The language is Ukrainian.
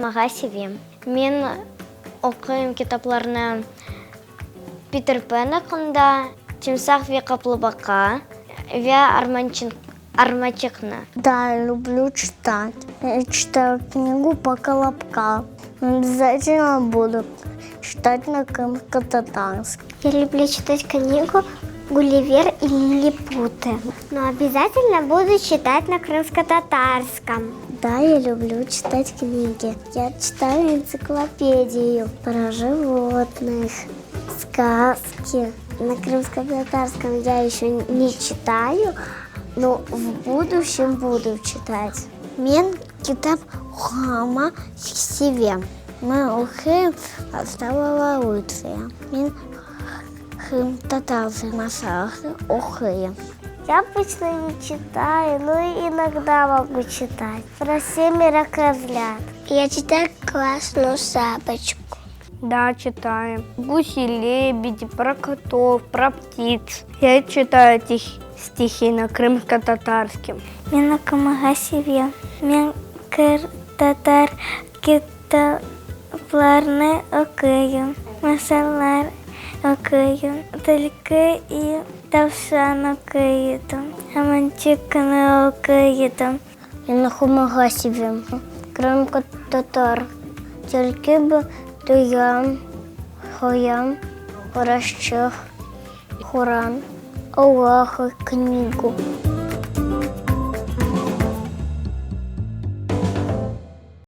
допомагає собі. Мен оқыйм китапларны Питер Пэна хында, Тимсах ве Каплыбака, ве Армачекна. Да, я люблю читать. Я читаю книгу по Колобка. Обязательно буду читать на крымско-татарском. Я люблю читать книгу «Гулливер и Лилипуты». Но обязательно буду читать на крымско-татарском. Да, я люблю читать книги. Я читаю энциклопедию про животных, сказки. На крымско-татарском я еще не читаю, но в будущем буду читать. Мен китап хама себе. Мы ухим остава Лутвия. Мен хим татарцы масахи ухим. Я обычно не читаю, но иногда могу читать. Про 7 козлят. Я читаю «Красную шапочку». Да, читаем. Гуси-лебеди, про котов, про птиц. Я читаю стихи на крымско-татарском. Мен окымага себе. Мен татар китапларны окыйым. Масалар окыйым. Төлкү и тавшан окыйым. Аманчикны окыйым. Мен окымага себе. Крым-татар. Тільки туям, хоям, хоращах, хоран, Аллаха, книгу.